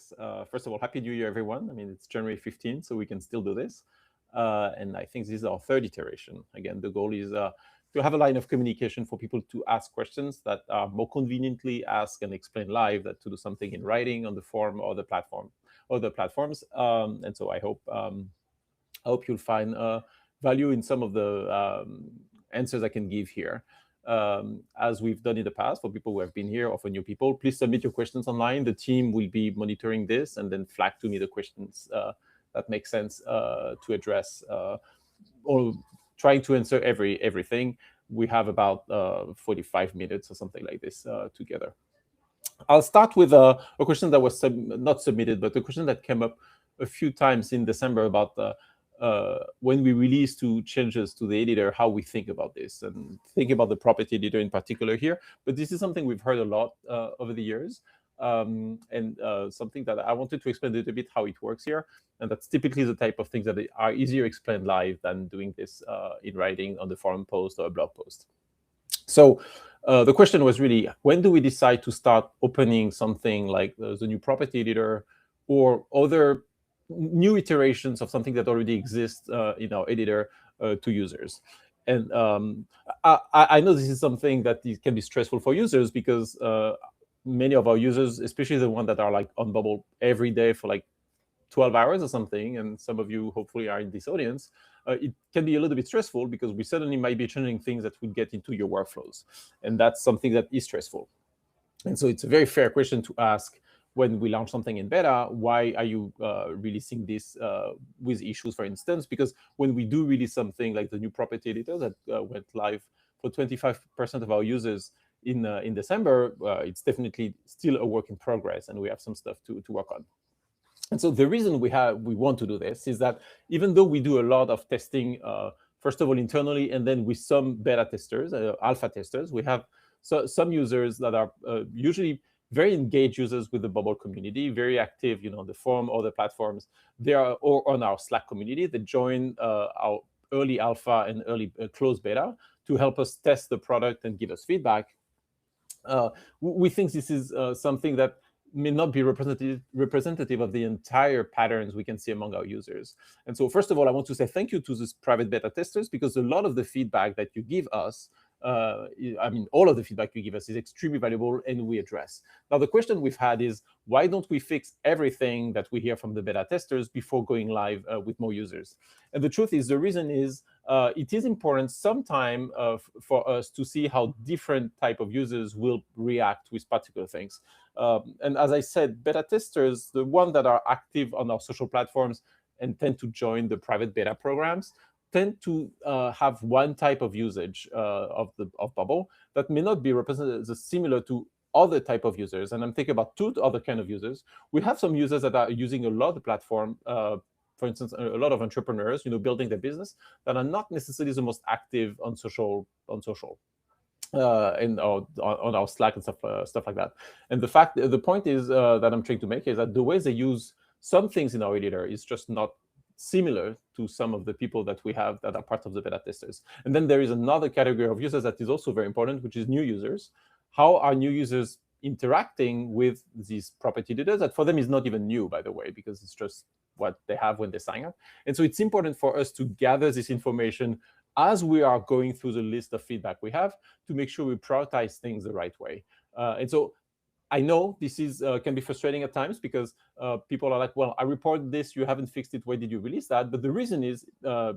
this. First of all, Happy New Year, everyone. I mean, it's January 15th, so we can still do this. And I think this is our third iteration. Again, the goal is to have a line of communication for people to ask questions that are more conveniently asked and explain live than to do something in writing on the forum or the platform or the platforms. And so I hope you'll find value in some of the answers I can give here. As we've done in the past for people who have been here or for new people, please submit your questions online. The team will be monitoring this and then flag to me the questions that make sense to address or trying to answer everything. We have about 45 minutes or something like this together. I'll start with a question that was not submitted, but a question that came up a few times in December about when we release changes to the editor, how we think about this and think about the property editor in particular here. But this is something we've heard a lot over the years, and something that I wanted to explain a little bit how it works here. And that's typically the type of things that are easier explained live than doing this in writing on the forum post or a blog post. So the question was really, when do we decide to start opening something like the new property editor or other new iterations of something that already exists in our editor to users? And I know this is something that can be stressful for users because many of our users, especially the ones that are like on Bubble every day for like 12 hours or something, and some of you hopefully are in this audience, it can be a little bit stressful because we suddenly might be changing things that would get into your workflows. And that's something that is stressful. And so it's a very fair question to ask when we launch something in beta, why are you releasing this with issues, for instance? Because when we do release something like the new property editor that went live for 25% of our users in December, it's definitely still a work in progress, and we have some stuff to work on. And so the reason we want to do this is that even though we do a lot of testing, first of all internally, and then with some beta testers, alpha testers, we have some users that are usually very engaged users with the Bubble community, very active, on the forum or the platforms. They are or on our Slack community. They join our early alpha and early closed beta to help us test the product and give us feedback. We think this is something that may not be representative of the entire patterns we can see among our users. And so first of all, I want to say thank you to these private beta testers, because a lot of the feedback that you give us, all of the feedback you give us is extremely valuable and we address. Now, the question we've had is, why don't we fix everything that we hear from the beta testers before going live with more users? And the truth is, the reason is, it is important sometime for us to see how different type of users will react with particular things. And as I said, beta testers, the ones that are active on our social platforms and tend to join the private beta programs, tend to have one type of usage of Bubble that may not be represented as similar to other type of users. And I'm thinking about two other kind of users. We have some users that are using a lot of the platform, for instance, a lot of entrepreneurs, building their business, that are not necessarily the most active on social. And on our Slack and stuff like that. And the point is that I'm trying to make is that the ways they use some things in our editor is just not similar to some of the people that we have that are part of the beta testers. And then there is another category of users that is also very important, which is new users. How are new users interacting with these property editors that for them is not even new, by the way, because it's just what they have when they sign up. And so it's important for us to gather this information as we are going through the list of feedback we have to make sure we prioritize things the right way. And so I know this is can be frustrating at times because people are like, well, I reported this, you haven't fixed it, why did you release that? But the reason is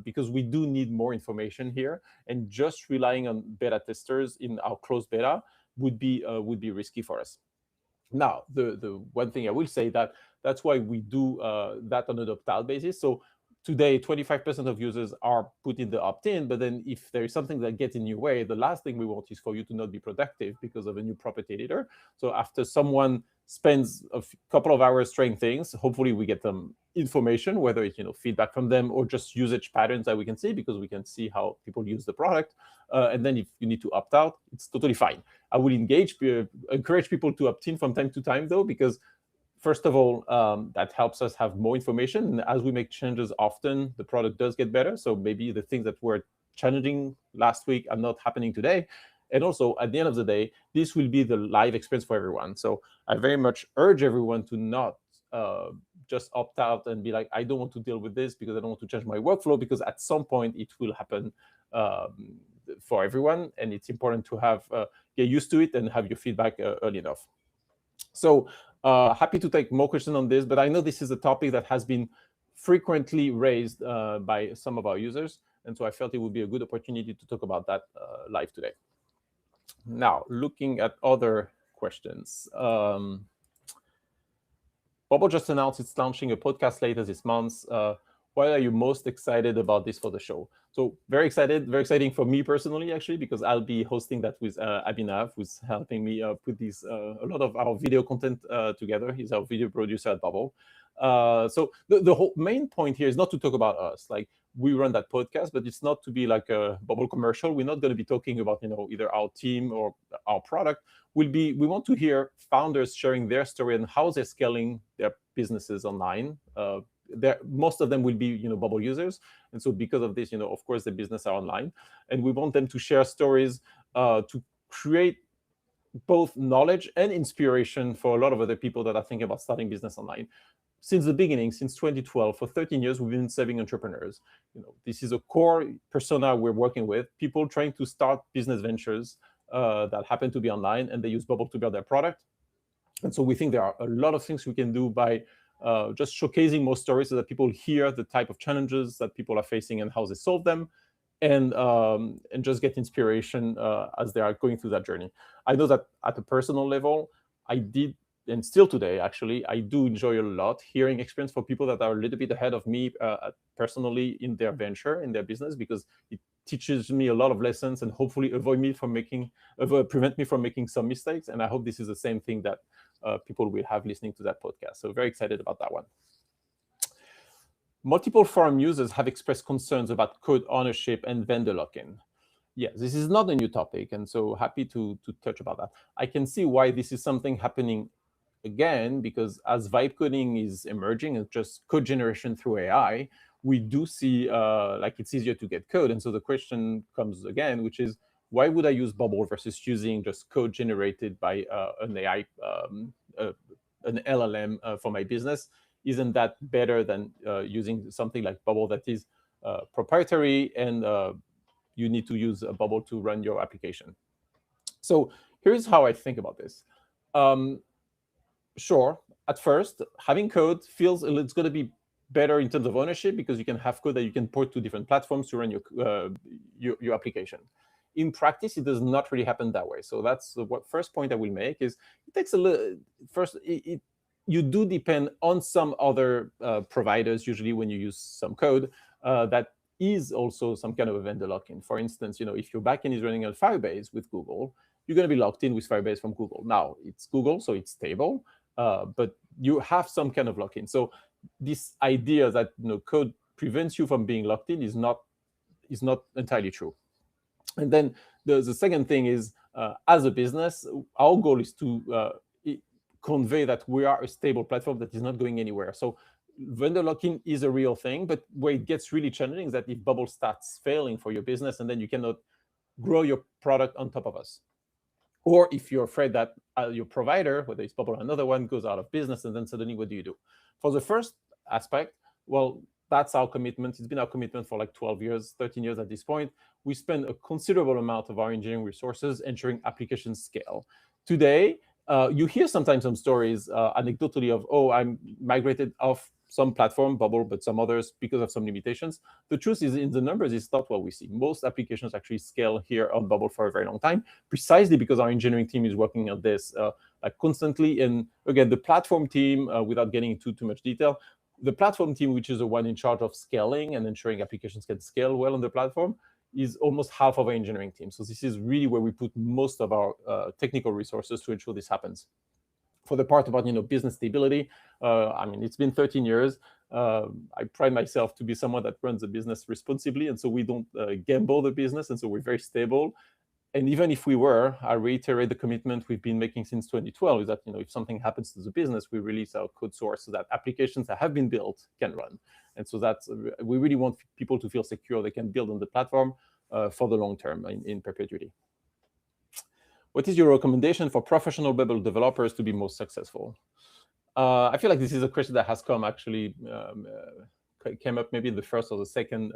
because we do need more information here, and just relying on beta testers in our closed beta would be risky for us. Now, the one thing I will say that's why we do that on an opt-out basis. So today, 25% of users are put in the opt-in, but then if there is something that gets in your way, the last thing we want is for you to not be productive because of a new property editor. So after someone spends a couple of hours trying things, hopefully we get them information, whether it's feedback from them or just usage patterns that we can see, because we can see how people use the product. And then if you need to opt out, it's totally fine. I will encourage people to opt in from time to time, though, because first of all, that helps us have more information. And as we make changes often, the product does get better. So maybe the things that were challenging last week are not happening today. And also, at the end of the day, this will be the live experience for everyone. So I very much urge everyone to not just opt out and be like, I don't want to deal with this because I don't want to change my workflow, because at some point it will happen for everyone, and it's important to have get used to it and have your feedback early enough. So happy to take more questions on this, but I know this is a topic that has been frequently raised by some of our users, and so I felt it would be a good opportunity to talk about that live today. Now, looking at other questions. Bubble just announced it's launching a podcast later this month. Why are you most excited about this for the show? So very excited, very exciting for me personally, actually, because I'll be hosting that with Abhinav, who's helping me put these a lot of our video content together. He's our video producer at Bubble. So the whole main point here is not to talk about us. Like, we run that podcast, but it's not to be like a Bubble commercial. We're not going to be talking about either our team or our product. We want to hear founders sharing their story and how they're scaling their businesses online. Most of them will be Bubble users, and so because of this, of course, the business are online, and we want them to share stories to create both knowledge and inspiration for a lot of other people that are thinking about starting business online. Since the beginning, since 2012, for 13 years, we've been serving entrepreneurs. This is a core persona we're working with, people trying to start business ventures that happen to be online, and they use Bubble to build their product. And so we think there are a lot of things we can do by just showcasing more stories so that people hear the type of challenges that people are facing and how they solve them, and just get inspiration as they are going through that journey. I know that at a personal level, I did, and still today, actually, I do enjoy a lot hearing experience for people that are a little bit ahead of me personally in their venture, in their business, because it teaches me a lot of lessons and hopefully prevent me from making some mistakes. And I hope this is the same thing that people will have listening to that podcast. So very excited about that one. Multiple forum users have expressed concerns about code ownership and vendor lock-in. Yes, this is not a new topic, and so happy to touch about that. I can see why this is something happening again, because as vibe coding is emerging and just code generation through AI, we do see like it's easier to get code. And so the question comes again, which is, why would I use Bubble versus using just code generated by an AI, an LLM for my business? Isn't that better than using something like Bubble that is proprietary and you need to use a Bubble to run your application? So here's how I think about this. Sure, at first, having code feels it's going to be better in terms of ownership, because you can have code that you can port to different platforms to run your application. In practice, it does not really happen that way. So that's what first point I will make is it takes a little. First, you do depend on some other providers usually when you use some code that is also some kind of a vendor lock-in. For instance, if your backend is running on Firebase with Google, you're going to be locked in with Firebase from Google. Now, it's Google, so it's stable, but you have some kind of lock-in. So this idea that code prevents you from being locked in is not entirely true. And then the second thing is, as a business, our goal is to convey that we are a stable platform that is not going anywhere. So vendor lock-in is a real thing, but where it gets really challenging is that if Bubble starts failing for your business, and then you cannot grow your product on top of us. Or if you're afraid that your provider, whether it's Bubble or another one, goes out of business, and then suddenly what do you do? For the first aspect, well, that's our commitment. It's been our commitment for like 12 years, 13 years at this point. We spend a considerable amount of our engineering resources ensuring applications scale. Today, you hear sometimes some stories anecdotally of, oh, I'm migrated off some platform, Bubble, but some others because of some limitations. The truth is, in the numbers, it's not what we see. Most applications actually scale here on Bubble for a very long time, precisely because our engineering team is working on this like constantly. And again, the platform team, without getting into too much detail, the platform team, which is the one in charge of scaling and ensuring applications can scale well on the platform, is almost half of our engineering team. So this is really where we put most of our technical resources to ensure this happens. For the part about business stability, I mean, it's been 13 years. I pride myself to be someone that runs a business responsibly, and so we don't gamble the business, and so we're very stable. And even if we were, I reiterate the commitment we've been making since 2012 is that if something happens to the business, we release our code source so that applications that have been built can run. And so that's we really want people to feel secure they can build on the platform for the long term in perpetuity. What is your recommendation for professional Bubble developers to be most successful? I feel like this is a question that has come actually came up maybe in the first or the second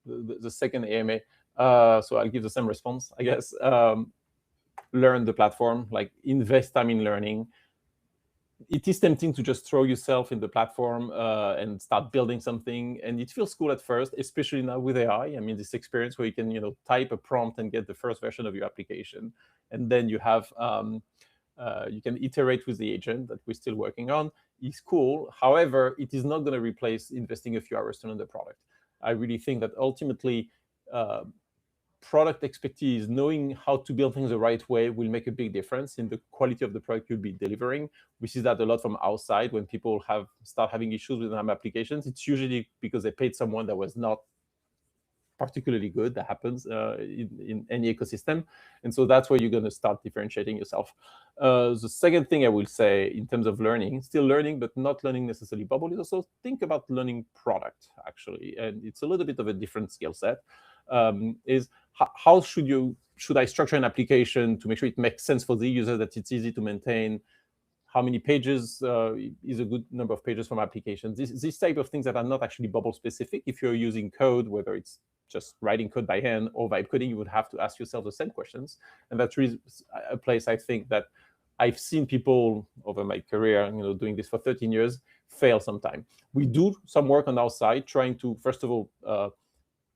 the second AMA. So I'll give the same response, I guess. Learn the platform, like invest time in learning. It is tempting to just throw yourself in the platform and start building something, and it feels cool at first, especially now with AI. I mean, this experience where you can, type a prompt and get the first version of your application, and then you have you can iterate with the agent that we're still working on. Is cool. However, it is not going to replace investing a few hours to learn the product. I really think that ultimately, uh, product expertise, knowing how to build things the right way, will make a big difference in the quality of the product you'll be delivering. We see that a lot from outside. When people start having issues with some applications, it's usually because they paid someone that was not particularly good. That happens in any ecosystem, and so that's where you're going to start differentiating yourself. The second thing I will say in terms of learning, still learning, but not learning necessarily bubble, is also think about learning product, actually, and it's a little bit of a different skill set. Is how should I structure an application to make sure it makes sense for the user, that it's easy to maintain? How many pages is a good number of pages from applications? These type of things that are not actually bubble specific. If you're using code, whether it's just writing code by hand or vibe coding, you would have to ask yourself the same questions. And that's really a place I think that I've seen people over my career, doing this for 13 years, fail sometime. We do some work on our side trying to, first of all,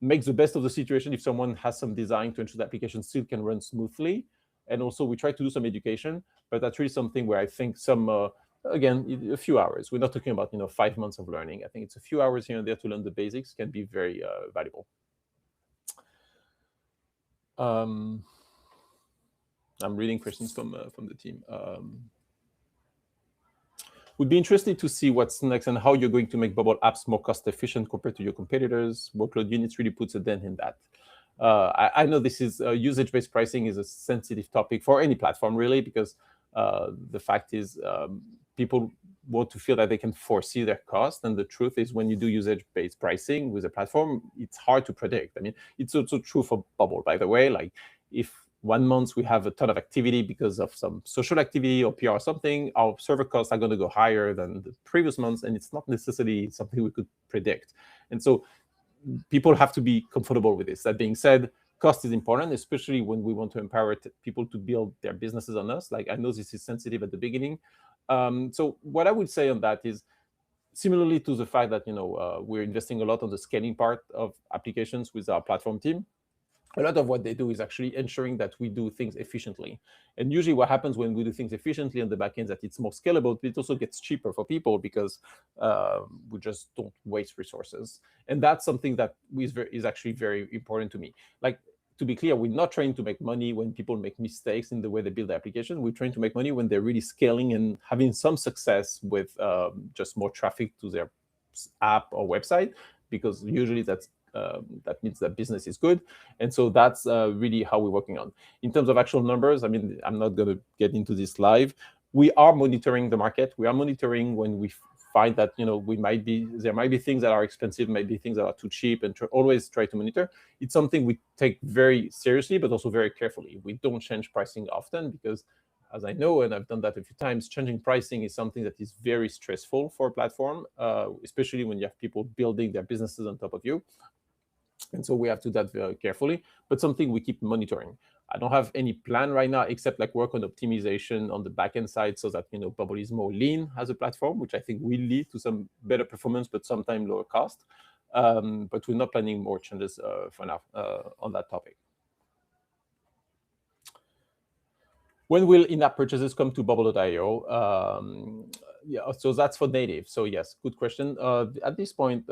make the best of the situation if someone has some design to ensure the application still can run smoothly. And also we try to do some education, but that's really something where I think again, a few hours. We're not talking about 5 months of learning. I think it's a few hours here and there to learn the basics can be very valuable. I'm reading questions from the team. Would be interested to see what's next and how you're going to make bubble apps more cost efficient compared to your competitors. Workload units really puts a dent in that. I know this is usage-based pricing is a sensitive topic for any platform, really, because the fact is people want to feel that they can foresee their cost. And the truth is, when you do usage-based pricing with a platform, it's hard to predict. I mean, it's also true for Bubble, by the way. Like, if 1 month we have a ton of activity because of some social activity or PR or something, our server costs are going to go higher than the previous months, and it's not necessarily something we could predict. And so people have to be comfortable with this. That being said, cost is important, especially when we want to empower people to build their businesses on us. Like, I know this is sensitive at the beginning. So what I would say on that is, similarly to the fact that we're investing a lot on the scaling part of applications with our platform team, a lot of what they do is actually ensuring that we do things efficiently. And usually what happens when we do things efficiently on the back end, that it's more scalable, but it also gets cheaper for people because we just don't waste resources. And that's something that is actually very important to me. Like, to be clear, we're not trying to make money when people make mistakes in the way they build the application. We're trying to make money when they're really scaling and having some success with just more traffic to their app or website, because usually that means that business is good. And so that's really how we're working on. In terms of actual numbers, I mean, I'm not going to get into this live. We are monitoring the market. We are monitoring when we find that there might be things that are expensive, might be things that are too cheap, and always try to monitor. It's something we take very seriously, but also very carefully. We don't change pricing often because, as I know, and I've done that a few times, changing pricing is something that is very stressful for a platform, especially when you have people building their businesses on top of you. And so we have to do that very carefully, but something we keep monitoring. I don't have any plan right now except like work on optimization on the backend side so that Bubble is more lean as a platform, which I think will lead to some better performance, but sometimes lower cost. But we're not planning more changes for now on that topic. When will in-app purchases come to Bubble.io? Yeah, so that's for native. So yes, good question. At this point,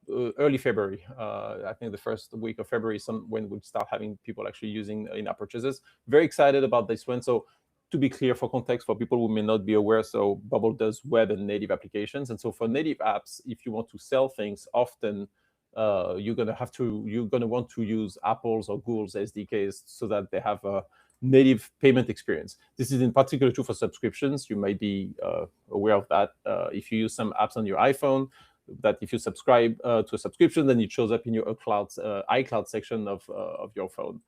early February, I think the first week of February, when we'll start having people actually using in-app purchases. Very excited about this one. So to be clear, for context, for people who may not be aware, so Bubble does web and native applications. And so for native apps, if you want to sell things, often you're going to want to use Apple's or Google's SDKs so that they have a native payment experience. This is in particular true for subscriptions. You might be aware of that. If you use some apps on your iPhone, that if you subscribe to a subscription, then it shows up in your iCloud section of your phone.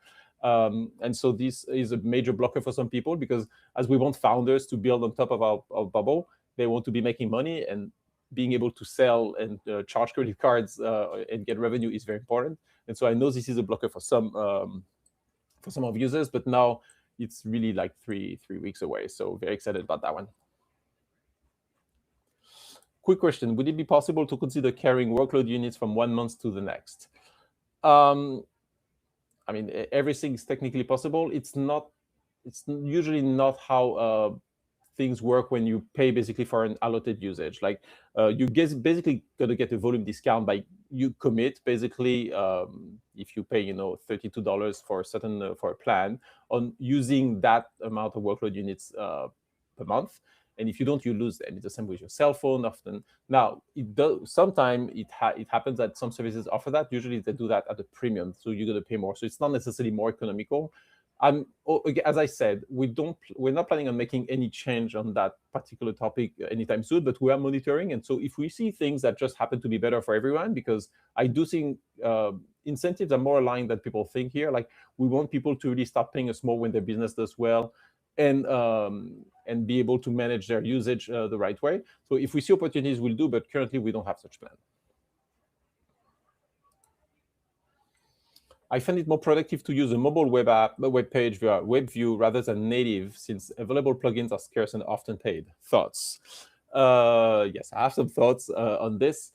And so this is a major blocker for some people, because as we want founders to build on top of our Bubble, they want to be making money, and being able to sell and charge credit cards and get revenue is very important. And so I know this is a blocker for some of users, but now it's really like three weeks away. So very excited about that one. Quick question: would it be possible to consider carrying workload units from 1 month to the next? I mean, everything is technically possible. It's usually not how things work when you pay basically for an allotted usage. Like you basically going to get a volume discount by you commit basically if you pay $32 for a certain for a plan on using that amount of workload units per month. And if you don't, you lose them. It's the same with your cell phone often. Now, it does. Sometimes it happens that some services offer that. Usually they do that at a premium, so you're going to pay more. So it's not necessarily more economical. As I said, we're not planning on making any change on that particular topic anytime soon, but we are monitoring. And so if we see things that just happen to be better for everyone, because I do think incentives are more aligned than people think here. Like we want people to really start paying us more when their business does well, and be able to manage their usage the right way. So if we see opportunities, we'll do, but currently we don't have such plan. I find it more productive to use a mobile web page via web view rather than native, since available plugins are scarce and often paid. Thoughts? Yes, I have some thoughts on this.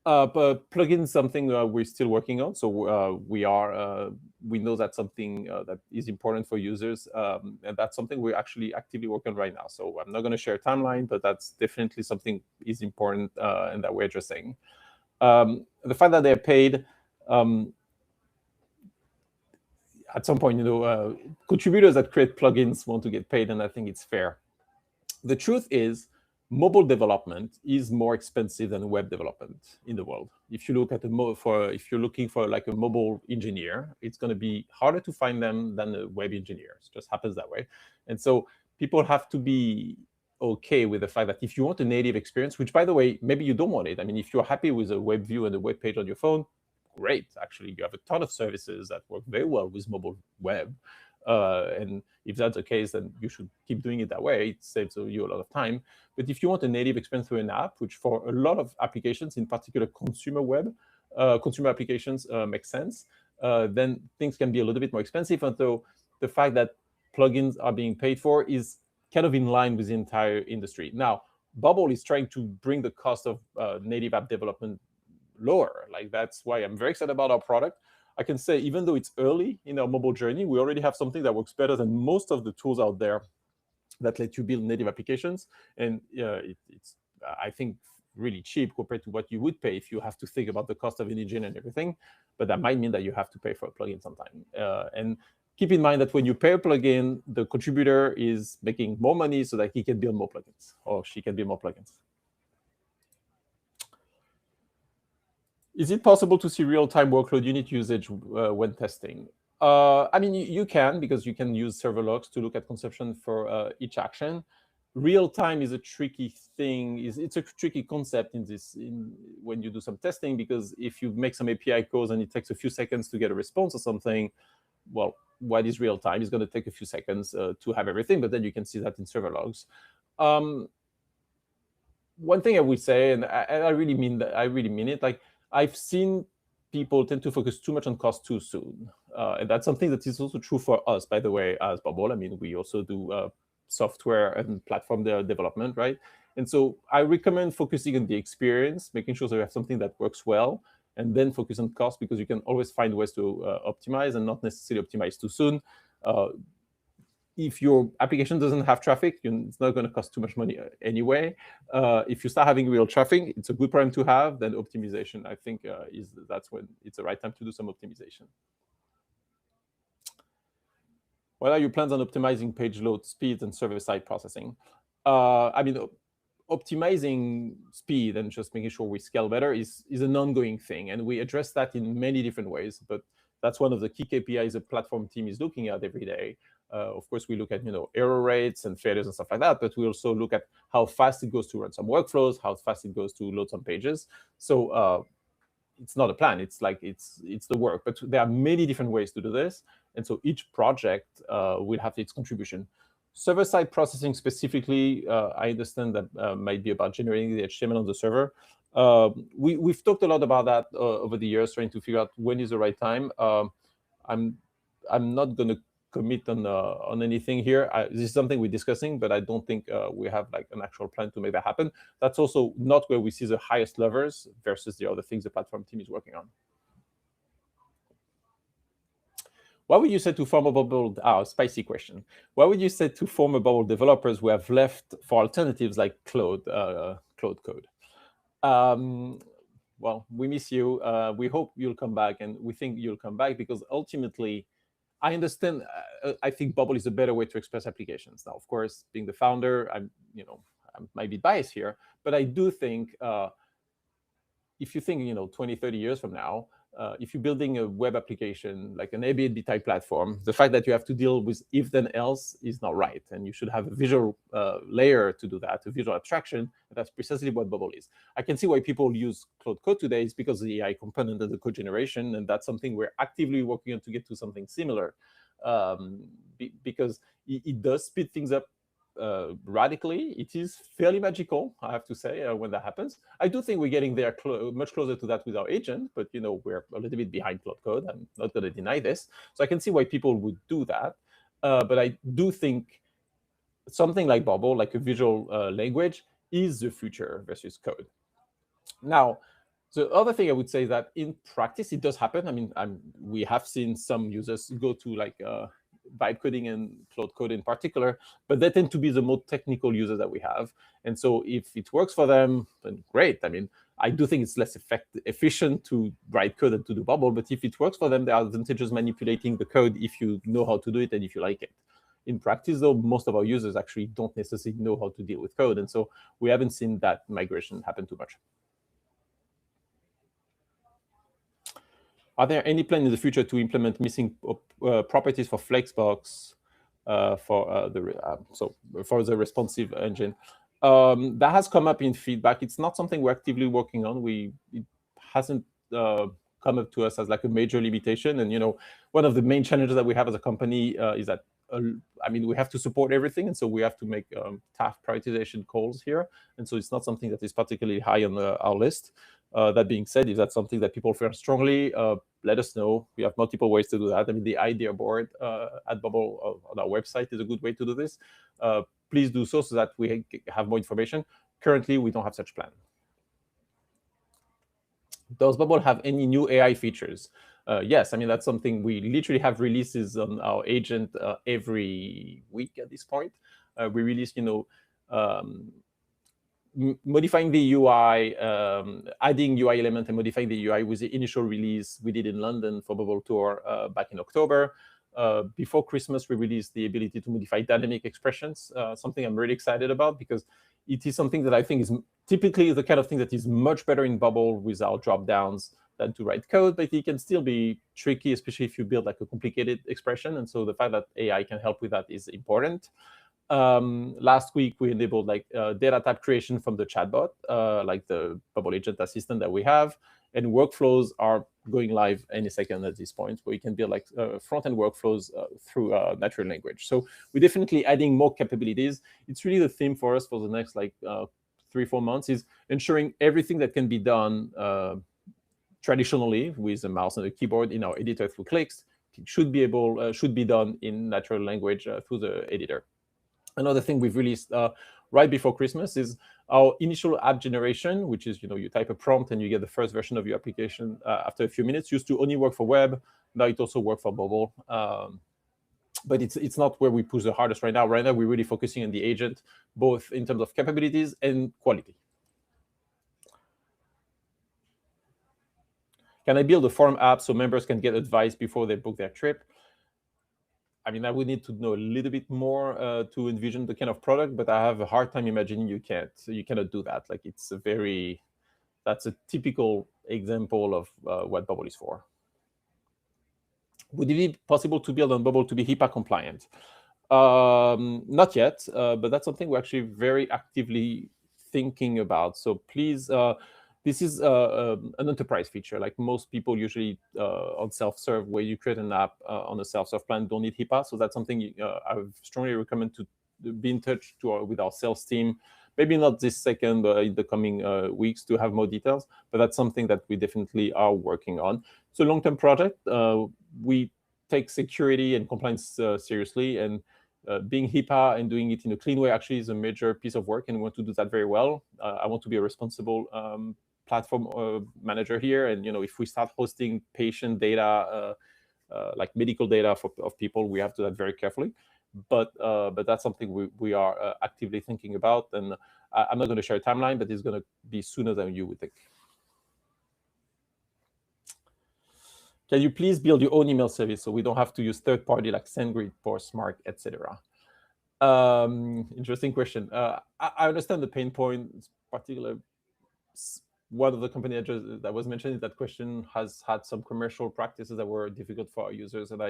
But plugins something we're still working on. So we know that's something that is important for users, and that's something we're actually actively working on right now. So I'm not going to share a timeline, but that's definitely something is important and that we're addressing. The fact that they're paid. At some point, contributors that create plugins want to get paid, and I think it's fair. The truth is, mobile development is more expensive than web development in the world. If you look at if you're looking for like a mobile engineer, it's going to be harder to find them than a web engineer. It just happens that way. And so people have to be okay with the fact that if you want a native experience, which by the way, maybe you don't want it. I mean, if you're happy with a web view and a web page on your phone, great. Actually, you have a ton of services that work very well with mobile web. And if that's the case, then you should keep doing it that way. It saves you a lot of time. But if you want a native experience through an app, which for a lot of applications, in particular consumer applications make sense, then things can be a little bit more expensive. And so the fact that plugins are being paid for is kind of in line with the entire industry. Now, Bubble is trying to bring the cost of native app development lower. Like that's why I'm very excited about our product. I can say, even though it's early in our mobile journey, we already have something that works better than most of the tools out there that let you build native applications. And it's, I think, really cheap compared to what you would pay if you have to think about the cost of an engine and everything. But that might mean that you have to pay for a plugin sometime. And keep in mind that when you pay a plugin, the contributor is making more money so that he can build more plugins, or she can build more plugins. Is it possible to see real-time workload unit usage when testing? I mean, you can, because you can use server logs to look at consumption for each action. Real-time is a tricky thing. It's a tricky concept when you do some testing, because if you make some API calls and it takes a few seconds to get a response or something, well, what is real-time? It's going to take a few seconds to have everything, but then you can see that in server logs. One thing I would say, and I really mean that, I really mean it, like, I've seen people tend to focus too much on cost too soon. And that's something that is also true for us, by the way, as Bubble. I mean, we also do software and platform development, right? And so I recommend focusing on the experience, making sure that you have something that works well, and then focus on cost, because you can always find ways to optimize and not necessarily optimize too soon. If your application doesn't have traffic, it's not going to cost too much money anyway. If you start having real traffic, it's a good problem to have. Then optimization, I think, that's when it's the right time to do some optimization. What are your plans on optimizing page load speeds and server-side processing? I mean, optimizing speed and just making sure we scale better is an ongoing thing, and we address that in many different ways. But that's one of the key KPIs the platform team is looking at every day. Of course, we look at error rates and failures and stuff like that, but we also look at how fast it goes to run some workflows, how fast it goes to load some pages. So it's not a plan; it's like it's the work. But there are many different ways to do this, and so each project will have its contribution. Server-side processing specifically, I understand that might be about generating the HTML on the server. We've talked a lot about that over the years, trying to figure out when is the right time. I'm not going to commit on anything here. This is something we're discussing, but I don't think we have like an actual plan to make that happen. That's also not where we see the highest levers versus the other things the platform team is working on. What would you say to former bubble? Spicy question. What would you say to former bubble developers who have left for alternatives like Claude Code? Well, we miss you. We hope you'll come back, and we think you'll come back because ultimately, I understand. I think Bubble is a better way to express applications. Now, of course, being the founder, I might be biased here, but I do think if you think 20, 30 years from now, if you're building a web application like an Airbnb type platform, the fact that you have to deal with if then else is not right, and you should have a visual layer to do that, a visual abstraction. That's precisely what Bubble is. I can see why people use Claude Code today. It's because of the AI component of the code generation, and that's something we're actively working on to get to something similar, because it does speed things up radically. It is fairly magical, I have to say, when that happens. I do think we're getting there much closer to that with our agent, but we're a little bit behind Claude Code. I'm not going to deny this. So I can see why people would do that. But I do think something like Bubble, like a visual language, is the future versus code. Now, the other thing I would say is that in practice, it does happen. I mean, we have seen some users go to like vibe coding and Claude Code in particular, but they tend to be the more technical users that we have. And so if it works for them, then great. I mean, I do think it's less efficient to write code than to do Bubble, but if it works for them, there are advantages manipulating the code if you know how to do it and if you like it. In practice, though, most of our users actually don't necessarily know how to deal with code. And so we haven't seen that migration happen too much. Are there any plans in the future to implement missing properties for Flexbox for the responsive engine? That has come up in feedback. It's not something we're actively working on. It hasn't come up to us as like a major limitation. And one of the main challenges that we have as a company is that we have to support everything, and so we have to make tough prioritization calls here. And so it's not something that is particularly high on our list. That being said, if that's something that people feel strongly, let us know. We have multiple ways to do that. I mean, the idea board at Bubble on our website is a good way to do this. Please do so that we have more information. Currently, we don't have such plan. Does Bubble have any new AI features? Yes, I mean, that's something we literally have releases on our agent every week at this point. We release, modifying the UI, adding UI element and modifying the UI with the initial release we did in London for Bubble Tour back in October. Before Christmas, we released the ability to modify dynamic expressions, something I'm really excited about because it is something that I think is typically the kind of thing that is much better in Bubble without drop-downs than to write code, but it can still be tricky, especially if you build like a complicated expression. And so the fact that AI can help with that is important. Last week, we enabled like data type creation from the chatbot, like the Bubble agent assistant that we have. And workflows are going live any second at this point, where you can build like front-end workflows through natural language. So we're definitely adding more capabilities. It's really the theme for us for the next like 3-4 months is ensuring everything that can be done traditionally with a mouse and a keyboard in our editor through clicks should be done in natural language through the editor. Another thing we've released right before Christmas is our initial app generation, which is, you type a prompt and you get the first version of your application after a few minutes. Used to only work for web. Now it also works for mobile. But it's not where we push the hardest right now. Right now, we're really focusing on the agent, both in terms of capabilities and quality. Can I build a forum app so members can get advice before they book their trip? I mean, I would need to know a little bit more to envision the kind of product, but I have a hard time imagining you can't. So you cannot do that. Like that's a typical example of what Bubble is for. Would it be possible to build on Bubble to be HIPAA compliant? Not yet, but that's something we're actually very actively thinking about. So please, this is an enterprise feature. Like most people usually on self-serve, where you create an app on a self-serve plan, don't need HIPAA. So that's something I would strongly recommend to be in touch with our sales team. Maybe not this second, but in the coming weeks to have more details. But that's something that we definitely are working on. It's a long-term project. We take security and compliance seriously, and being HIPAA and doing it in a clean way actually is a major piece of work, and we want to do that very well. I want to be a responsible platform manager here, and if we start hosting patient data, like medical data of people, we have to do that very carefully. But that's something we are actively thinking about, and I'm not going to share a timeline, but it's going to be sooner than you would think. Can you please build your own email service so we don't have to use third party like SendGrid, Postmark, etc.? Interesting question. I understand the pain point. Particularly, one of the companies that was mentioned in that question has had some commercial practices that were difficult for our users, and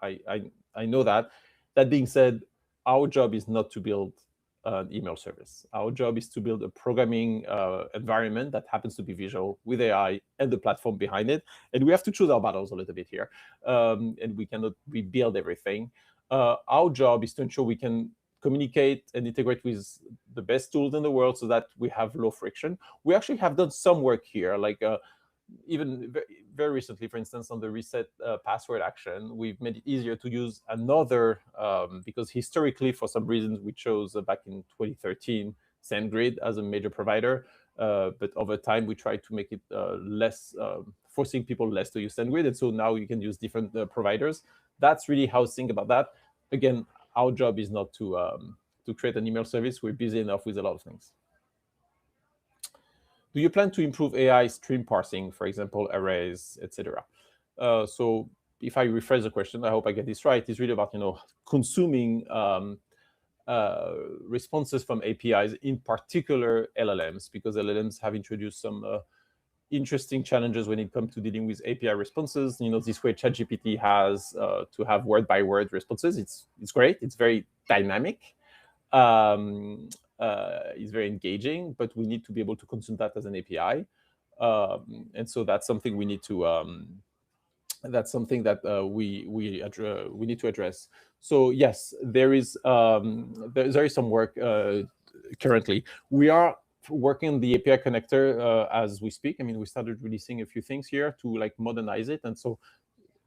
I know that. That being said, our job is not to build an email service. Our job is to build a programming environment that happens to be visual with AI and the platform behind it. And we have to choose our battles a little bit here. And we cannot rebuild everything. Our job is to ensure we can communicate and integrate with the best tools in the world so that we have low friction. We actually have done some work here, like even very recently, for instance, on the reset password action, we've made it easier to use another, because historically, for some reasons, we chose back in 2013 SendGrid as a major provider. But over time, we tried to make it less, forcing people less to use SendGrid. And so now you can use different providers. That's really how to think about that. Again, our job is not to create an email service. We're busy enough with a lot of things. Do you plan to improve AI stream parsing, for example, arrays, etc.? So if I rephrase the question, I hope I get this right. It's really about consuming responses from APIs, in particular LLMs, because LLMs have introduced some interesting challenges when it comes to dealing with API responses. This way ChatGPT has to have word-by-word responses. It's great. It's very dynamic. It's very engaging, but we need to be able to consume that as an API, and so that's something we need to. That's something that we need to address. So yes, there is some work currently. We are working on the API connector as we speak. I mean, we started releasing a few things here to modernize it, and so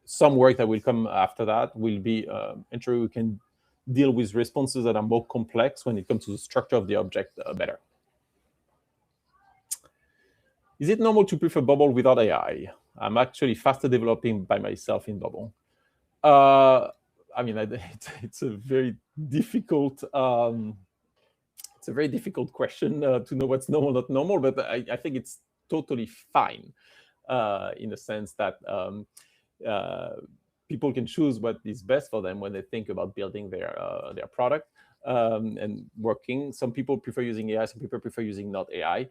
some work that will come after that will be ensuring we can deal with responses that are more complex when it comes to the structure of the object better. Is it normal to prefer Bubble without AI? I'm actually faster developing by myself in Bubble. I mean, it's a very difficult question to know what's normal, not normal, but I think it's totally fine in the sense that people can choose what is best for them when they think about building their product and working. Some people prefer using AI, some people prefer using not AI.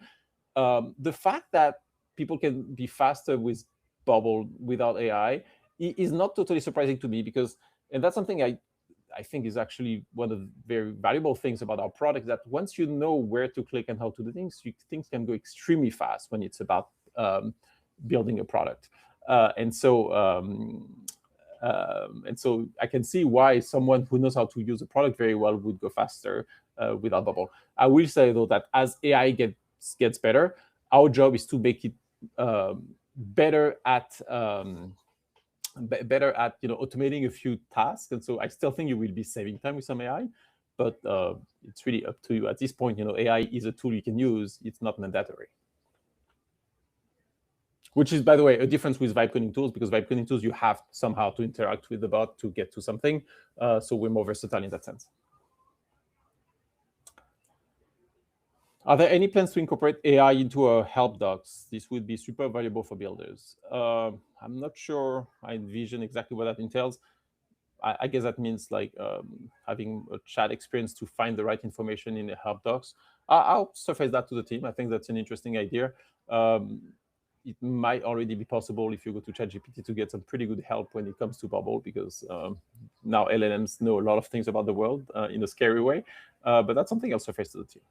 The fact that people can be faster with Bubble without AI is not totally surprising to me, because, and that's something I think is actually one of the very valuable things about our product, that once you know where to click and how to do things, things can go extremely fast when it's about building a product. And so I can see why someone who knows how to use a product very well would go faster without Bubble. I will say, though, that as AI gets better, our job is to make it better at automating a few tasks. And so I still think you will be saving time with some AI, but it's really up to you. At this point, AI is a tool you can use. It's not mandatory. Which is, by the way, a difference with vibe coding tools, because vibe coding tools, you have somehow to interact with the bot to get to something. So we're more versatile in that sense. Are there any plans to incorporate AI into our help docs? This would be super valuable for builders. I'm not sure I envision exactly what that entails. I guess that means having a chat experience to find the right information in the help docs. I'll surface that to the team. I think that's an interesting idea. It might already be possible if you go to ChatGPT to get some pretty good help when it comes to Bubble, because now LLMs know a lot of things about the world in a scary way. But that's something I'll surface to the team.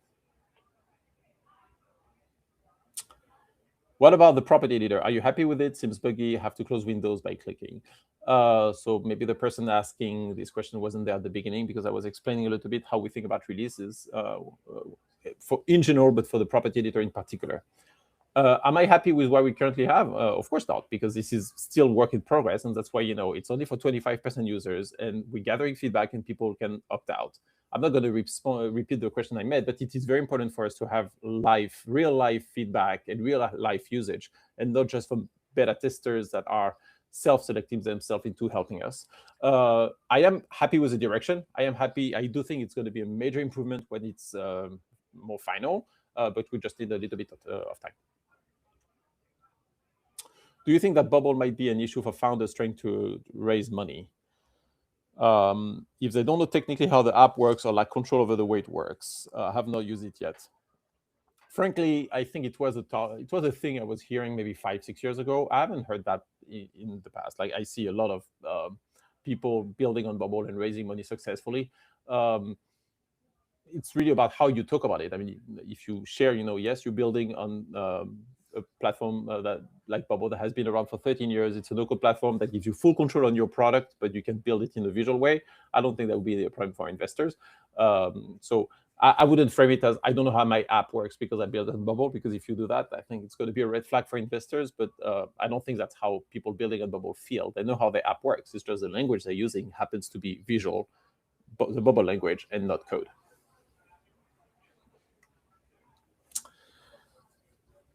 What about the property editor? Are you happy with it? Seems buggy. Have to close Windows by clicking. So maybe the person asking this question wasn't there at the beginning, because I was explaining a little bit how we think about releases for in general, but for the property editor in particular. Am I happy with what we currently have? Of course not, because this is still work in progress, and that's why it's only for 25% users, and we're gathering feedback, and people can opt out. I'm not going to repeat the question I made, but it is very important for us to have real life feedback and real life usage, and not just from beta testers that are self-selecting themselves into helping us. I am happy with the direction. I am happy. I do think it's going to be a major improvement when it's more final, but we just need a little bit of time. Do you think that bubble might be an issue for founders trying to raise money? If they don't know technically how the app works or lack control over the way it works, have not used it yet. Frankly, I think it was a thing I was hearing maybe 5-6 years ago. I haven't heard that in the past. Like, I see a lot of people building on Bubble and raising money successfully. It's really about how you talk about it. I mean, if you share, yes, you're building on a platform that like Bubble that has been around for 13 years. It's a local platform that gives you full control on your product, but you can build it in a visual way. I don't think that would be a problem for investors. So I wouldn't frame it as I don't know how my app works because I built on Bubble, because if you do that, I think it's going to be a red flag for investors. But I don't think that's how people building on Bubble feel. They know how the app works. It's just the language they're using happens to be visual, the Bubble language, and not code.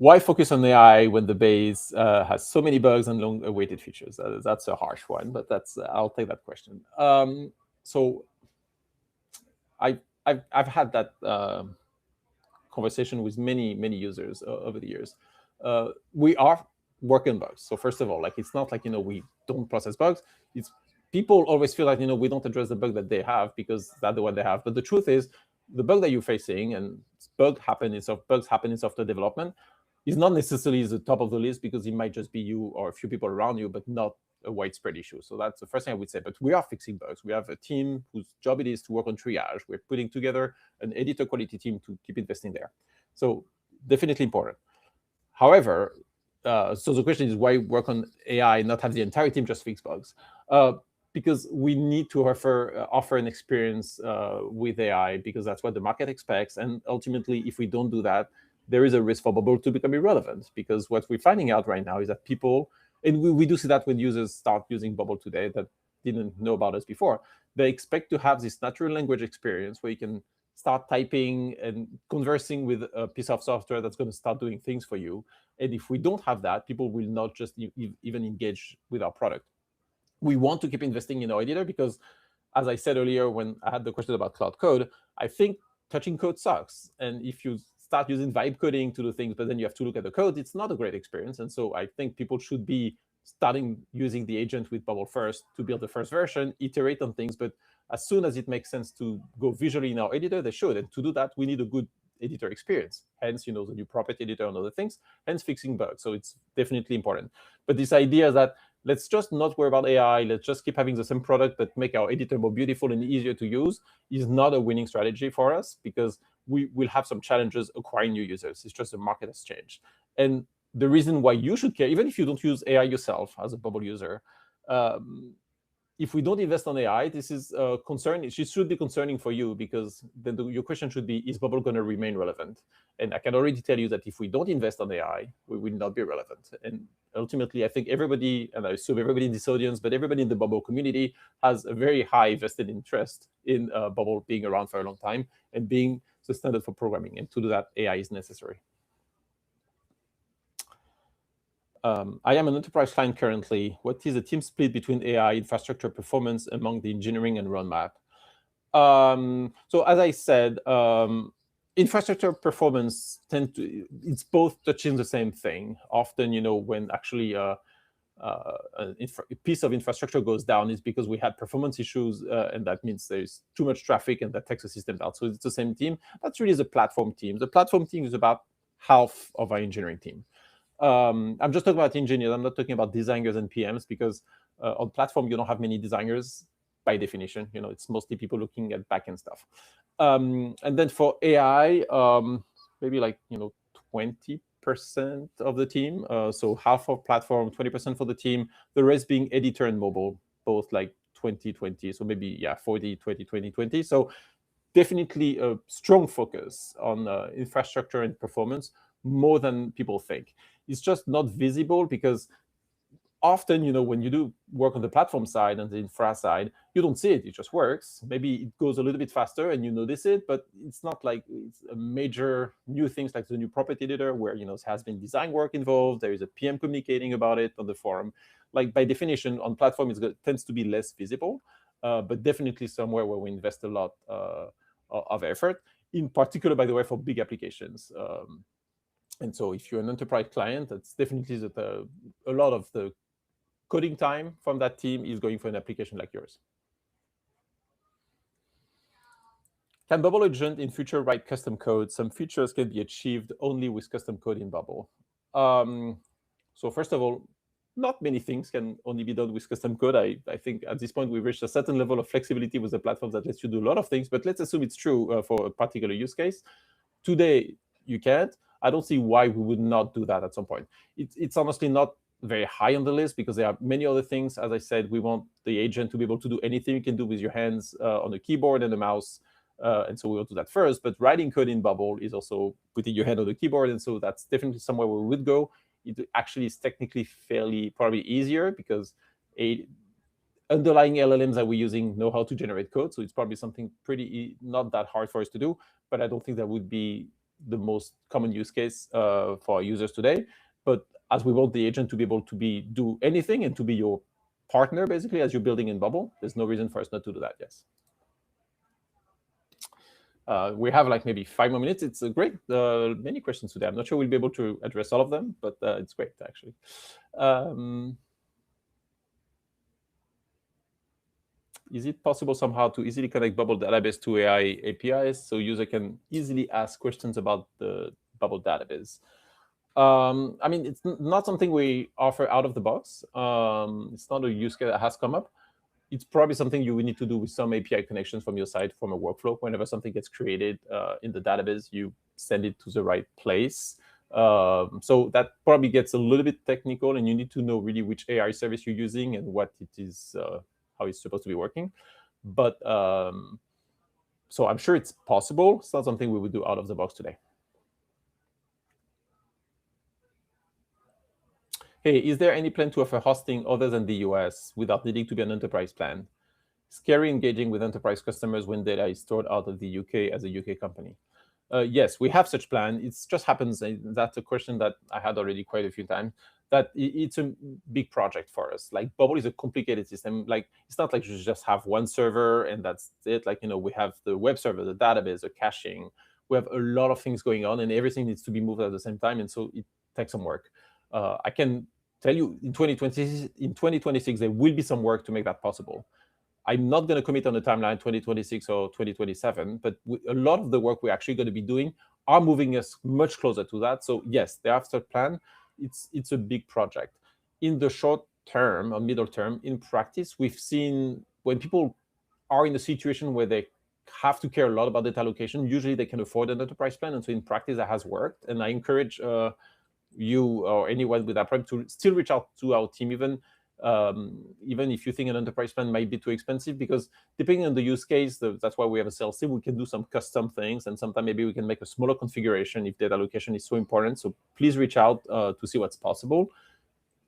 Why focus on AI when the base has so many bugs and long-awaited features? That's a harsh one, but I'll take that question. So I've had that conversation with many users over the years. We are working on bugs. So first of all, like, it's not like we don't process bugs. It's people always feel like we don't address the bug that they have because that's the one they have. But the truth is, the bug that you're facing, and bugs happen in software development, is not necessarily the top of the list, because it might just be you or a few people around you, but not a widespread issue. So that's the first thing I would say. But we are fixing bugs. We have a team whose job it is to work on triage. We're putting together an editor quality team to keep investing there. So definitely important. However, so the question is, why work on AI, not have the entire team just fix bugs? Because we need to offer an experience with AI, because that's what the market expects. And ultimately, if we don't do that, there is a risk for Bubble to become irrelevant, because what we're finding out right now is that people, and we do see that when users start using Bubble today that didn't know about us before, they expect to have this natural language experience where you can start typing and conversing with a piece of software that's going to start doing things for you. And if we don't have that, people will not just even engage with our product. We want to keep investing in our editor because, as I said earlier when I had the question about Cloud Code, I think touching code sucks. And if you start using vibe coding to do things, but then you have to look at the code, it's not a great experience. And so I think people should be starting using the agent with Bubble first to build the first version, iterate on things. But as soon as it makes sense to go visually in our editor, they should. And to do that, we need a good editor experience. Hence, the new property editor and other things, hence fixing bugs. So it's definitely important. But this idea that let's just not worry about AI, let's just keep having the same product but make our editor more beautiful and easier to use, is not a winning strategy for us, because we will have some challenges acquiring new users. It's just the market has changed. And the reason why you should care, even if you don't use AI yourself as a Bubble user, if we don't invest on AI, this is a concern. It should be concerning for you, because then your question should be, is Bubble going to remain relevant? And I can already tell you that if we don't invest on AI, we will not be relevant. And ultimately, I think everybody, and I assume everybody in this audience, but everybody in the Bubble community has a very high vested interest in Bubble being around for a long time and being the standard for programming. And to do that, AI is necessary. I am an enterprise client currently. What is the team split between AI infrastructure performance among the engineering and roadmap? So as I said, infrastructure performance it's both touching the same thing. Often, when actually a piece of infrastructure goes down, is because we had performance issues, and that means there's too much traffic, and that takes the system down. So it's the same team. That's really the platform team. The platform team is about half of our engineering team. I'm just talking about engineers. I'm not talking about designers and PMs, because on platform, you don't have many designers by definition. It's mostly people looking at backend stuff. And then for AI, maybe like 20% 20% of the team. So half for platform, 20% for the team, the rest being editor and mobile, both like 2020. So maybe, yeah, 40, 20, 20, 20. So definitely a strong focus on infrastructure and performance more than people think. It's just not visible because often, when you do work on the platform side and the infra side, you don't see it. It just works. Maybe it goes a little bit faster and you notice it, but it's not like it's a major new things like the new property editor where, there has been design work involved. There is a PM communicating about it on the forum. Like by definition, on platform, it tends to be less visible, but definitely somewhere where we invest a lot of effort, in particular, by the way, for big applications. And so if you're an enterprise client, that's definitely a lot of the coding time from that team is going for an application like yours. Can Bubble Agent in future write custom code? Some features can be achieved only with custom code in Bubble. So first of all, not many things can only be done with custom code. I think at this point we've reached a certain level of flexibility with the platform that lets you do a lot of things, but let's assume it's true for a particular use case. Today, you can't. I don't see why we would not do that at some point. It's honestly not very high on the list because there are many other things. As I said, we want the agent to be able to do anything you can do with your hands on a keyboard and a mouse. And so we will do that first. But writing code in Bubble is also putting your hand on the keyboard. And so that's definitely somewhere where we would go. It actually is technically probably easier because underlying LLMs that we're using know how to generate code. So it's probably something not that hard for us to do. But I don't think that would be the most common use case for our users today. But as we want the agent to be able to do anything and to be your partner, basically, as you're building in Bubble, there's no reason for us not to do that, yes. We have like maybe 5 more minutes. It's a great, many questions today. I'm not sure we'll be able to address all of them, but it's great, actually. Is it possible somehow to easily connect Bubble database to AI APIs so user can easily ask questions about the Bubble database? I mean, it's not something we offer out of the box. It's not a use case that has come up. It's probably something you would need to do with some API connections from your side from a workflow. Whenever something gets created in the database, you send it to the right place. So that probably gets a little bit technical, and you need to know really which AI service you're using and what it is, how it's supposed to be working. But so I'm sure it's possible. It's not something we would do out of the box today. Hey, is there any plan to offer hosting other than the US without needing to be an enterprise plan? Scary engaging with enterprise customers when data is stored out of the UK as a UK company. Yes, we have such plan. It just happens, that's a question that I had already quite a few times, that it's a big project for us. Like Bubble is a complicated system. Like it's not like you just have one server and that's it. Like, we have the web server, the database, the caching. We have a lot of things going on and everything needs to be moved at the same time. And so it takes some work. I can tell you in 2026, there will be some work to make that possible. I'm not going to commit on the timeline 2026 or 2027, but a lot of the work we're actually going to be doing are moving us much closer to that. So yes, the after plan, it's a big project. In the short term or middle term, in practice, we've seen when people are in a situation where they have to care a lot about data allocation, usually they can afford an enterprise plan. And so in practice, that has worked. And I encourage you or anyone with that problem to still reach out to our team, even if you think an enterprise plan might be too expensive, because depending on the use case, that's why we have a sales team. We can do some custom things, and sometimes maybe we can make a smaller configuration if data allocation is so important. So please reach out to see what's possible.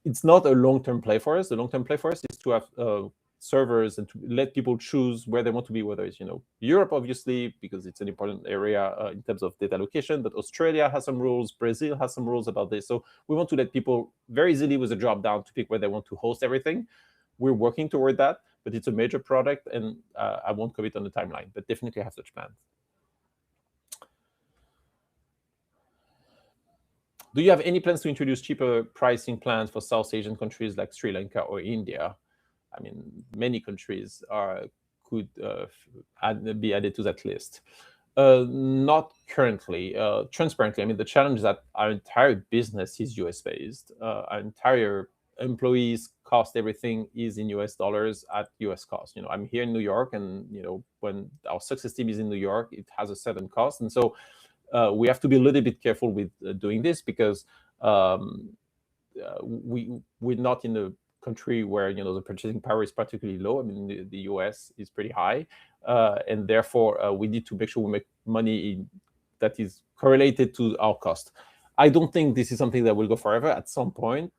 It's not a long-term play for us. The long-term play for us is to have servers and to let people choose where they want to be, whether it's Europe, obviously, because it's an important area in terms of data allocation, but Australia has some rules, Brazil has some rules about this. So we want to let people very easily with a drop down to pick where they want to host everything. We're working toward that, but it's a major product, and I won't commit on the timeline, but definitely have such plans. Do you have any plans to introduce cheaper pricing plans for South Asian countries like Sri Lanka or India? I mean, many countries could be added to that list. Not currently. Transparently, I mean, the challenge is that our entire business is US-based. Our entire employees cost, everything is in US dollars at US cost. I'm here in New York, and when our success team is in New York, it has a certain cost. And so we have to be a little bit careful with doing this, because we're not in a country where the purchasing power is particularly low. I mean, the US is pretty high, and therefore we need to make sure we make money that is correlated to our cost. I don't think this is something that will go forever. At some point,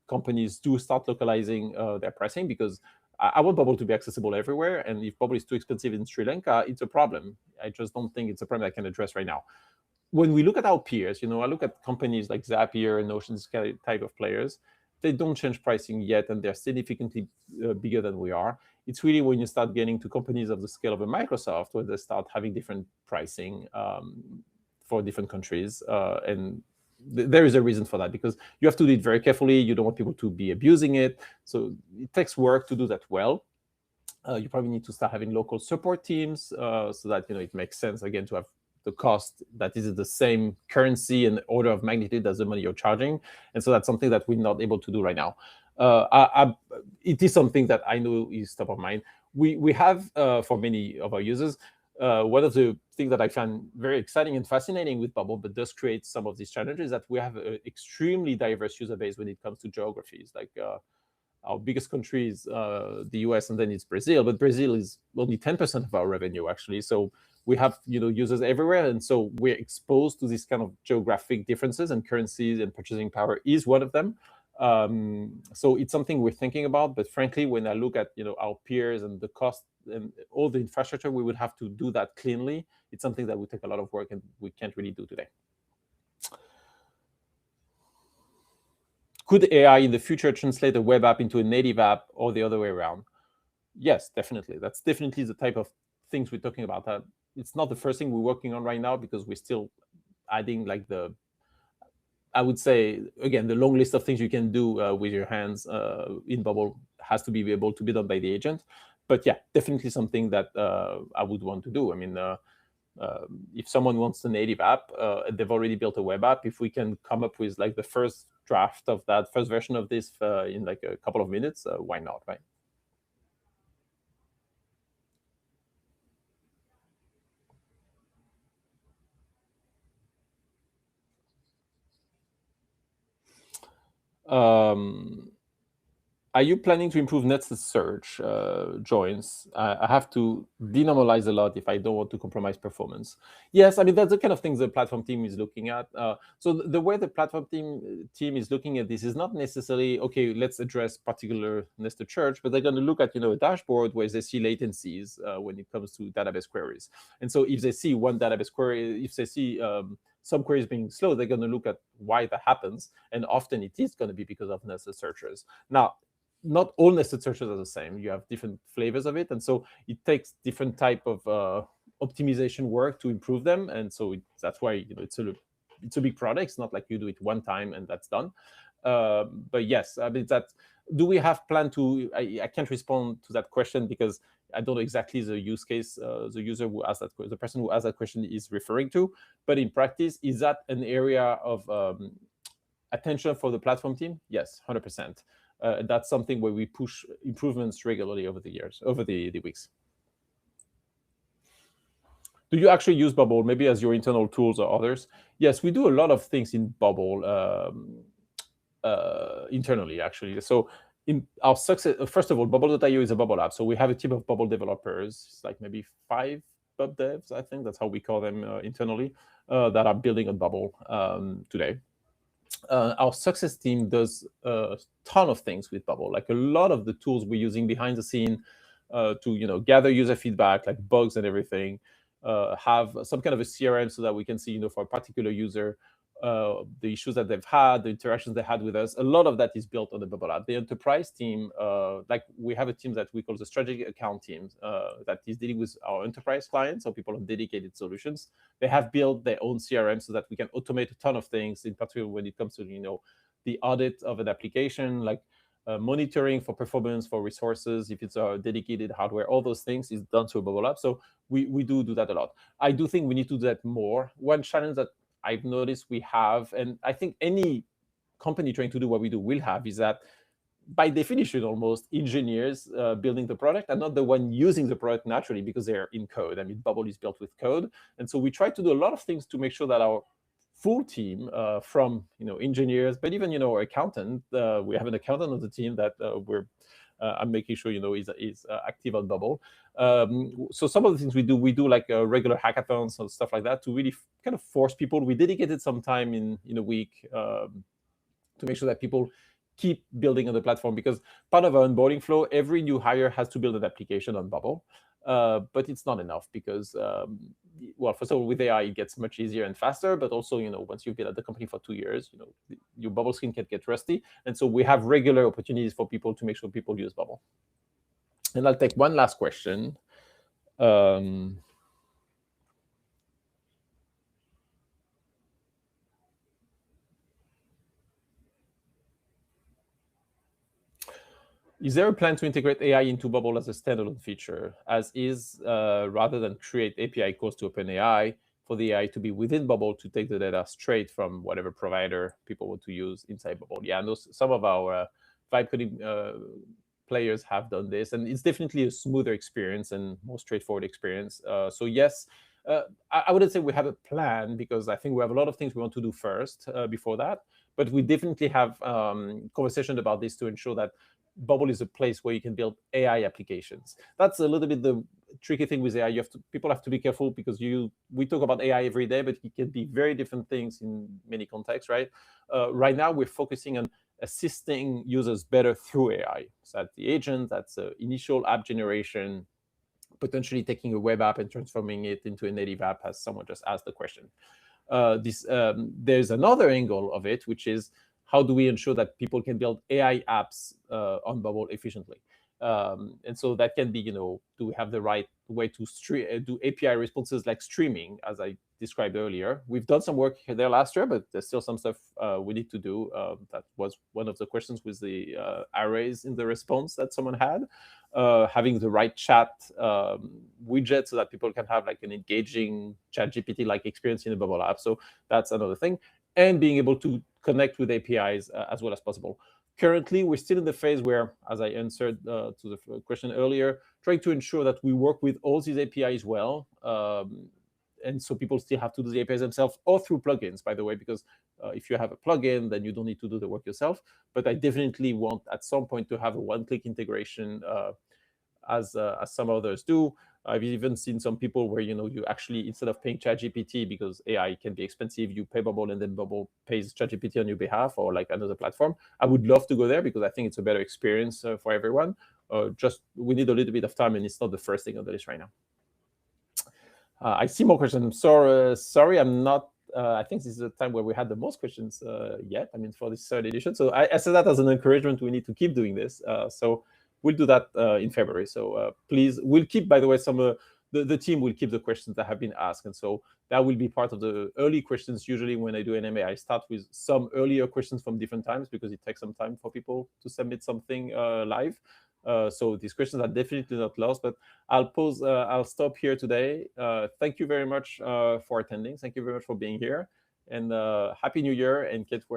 companies do start localizing their pricing, because I want Bubble to be accessible everywhere. And if Bubble is too expensive in Sri Lanka, it's a problem. I just don't think it's a problem I can address right now. When we look at our peers, I look at companies like Zapier and Notion, this type of players. They don't change pricing yet, and they're significantly bigger than we are. It's really when you start getting to companies of the scale of a Microsoft, where they start having different pricing for different countries. And there is a reason for that, because you have to do it very carefully. You don't want people to be abusing it. So it takes work to do that well. You probably need to start having local support teams, so that it makes sense, again, to have the cost that is the same currency and order of magnitude as the money you're charging. And so that's something that we're not able to do right now. It is something that I know is top of mind. We have, for many of our users, one of the things that I find very exciting and fascinating with Bubble, but does create some of these challenges, is that we have an extremely diverse user base when it comes to geographies. Like our biggest country is the US, and then it's Brazil. But Brazil is only 10% of our revenue, actually. So we have users everywhere, and so we're exposed to these kind of geographic differences, and currencies and purchasing power is one of them. So it's something we're thinking about. But frankly, when I look at our peers and the cost and all the infrastructure we would have to do that cleanly, it's something that would take a lot of work, and we can't really do today. Could AI in the future translate a web app into a native app, or the other way around? Yes, definitely. That's definitely the type of things we're talking about. It's not the first thing we're working on right now, because we're still adding I would say, again, the long list of things you can do with your hands in Bubble has to be able to be done by the agent. But yeah, definitely something that I would want to do. I mean, if someone wants a native app, they've already built a web app. If we can come up with the first draft of that, first version of this in a couple of minutes, why not, right? Are you planning to improve nested search joins? I have to denormalize a lot if I don't want to compromise performance. Yes, I mean, that's the kind of things the platform team is looking at. So the way the platform team is looking at this is not necessarily, okay, let's address particular nested search, but they're going to look at a dashboard where they see latencies when it comes to database queries. And so if they see one database query, if they see some queries being slow, they're going to look at why that happens. And often it is going to be because of nested searches. Now, not all nested searches are the same. You have different flavors of it. And so it takes different type of optimization work to improve them. And so that's why it's a big product. It's not like you do it one time and that's done. But yes, I mean, do we have plan to, I can't respond to that question, because I don't know exactly the use case the user who asked the person who asked that question is referring to. But in practice, is that an area of attention for the platform team? Yes, 100%. That's something where we push improvements regularly over the years, over the weeks. Do you actually use Bubble, maybe as your internal tools or others? Yes, we do a lot of things in Bubble internally, actually. So in our success, first of all, Bubble.io is a Bubble app. So we have a team of Bubble developers, it's like maybe 5 Bub devs, I think that's how we call them internally, that are building a Bubble today. Our success team does a ton of things with Bubble, like a lot of the tools we're using behind the scene to gather user feedback, like bugs and everything. Have some kind of a CRM so that we can see, for a particular user, the issues that they've had, the interactions they had with us. A lot of that is built on the Bubble app. The enterprise team, like we have a team that we call the strategic account team that is dealing with our enterprise clients, so people on dedicated solutions. They have built their own CRM so that we can automate a ton of things, in particular when it comes to the audit of an application, like monitoring for performance, for resources, if it's a dedicated hardware, all those things is done through a Bubble app. So we do that a lot. I do think we need to do that more. One challenge that I've noticed we have, and I think any company trying to do what we do will have, is that by definition, almost engineers building the product and not the one using the product naturally because they're in code. I mean, Bubble is built with code. And so we try to do a lot of things to make sure that our full team from engineers, but even accountant, we have an accountant on the team that I'm making sure is active on Bubble. So some of the things we do like regular hackathons and stuff like that to really kind of force people. We dedicated some time in a week to make sure that people keep building on the platform, because part of our onboarding flow, every new hire has to build an application on Bubble. But it's not enough because, well, first of all, with AI, it gets much easier and faster. But also, once you've been at the company for 2 years, your Bubble screen can get rusty. And so we have regular opportunities for people to make sure people use Bubble. And I'll take one last question. Is there a plan to integrate AI into Bubble as a standalone feature, as is, rather than create API calls to OpenAI for the AI to be within Bubble to take the data straight from whatever provider people want to use inside Bubble? Yeah, and some of our vibe coding players have done this, and it's definitely a smoother experience and more straightforward experience. So yes, I wouldn't say we have a plan, because I think we have a lot of things we want to do first before that. But we definitely have conversation about this to ensure that Bubble is a place where you can build AI applications. That's a little bit the tricky thing with AI. People have to be careful, because we talk about AI every day, but it can be very different things in many contexts, right? Right now, we're focusing on assisting users better through AI. So that's the agent, that's initial app generation, potentially taking a web app and transforming it into a native app, as someone just asked the question. There's another angle of it, which is, how do we ensure that people can build AI apps on Bubble efficiently? And so that can be, do we have the right way to do API responses like streaming, as I described earlier? We've done some work there last year, but there's still some stuff we need to do. That was one of the questions with the arrays in the response that someone had. Having the right chat widget so that people can have like an engaging ChatGPT-like experience in a Bubble app. So that's another thing. And being able to connect with APIs as well as possible. Currently, we're still in the phase where, as I answered to the question earlier, trying to ensure that we work with all these APIs well. And so people still have to do the APIs themselves, or through plugins, by the way, because if you have a plugin, then you don't need to do the work yourself. But I definitely want at some point to have a one-click integration as some others do. I've even seen some people where you actually, instead of paying ChatGPT, because AI can be expensive, you pay Bubble and then Bubble pays ChatGPT on your behalf, or like another platform. I would love to go there because I think it's a better experience for everyone. Just we need a little bit of time, and it's not the first thing on the list right now. I see more questions. Sorry, I'm not. I think this is the time where we had the most questions yet. I mean, for this third edition. So I said that as an encouragement. We need to keep doing this. So we'll do that in February. So please, we'll keep, by the way, some the team will keep the questions that have been asked. And so that will be part of the early questions. Usually when I do an MA, I start with some earlier questions from different times, because it takes some time for people to submit something live. So these questions are definitely not lost, but I'll stop here today. Thank you very much for attending. Thank you very much for being here. And Happy New Year, and can't wait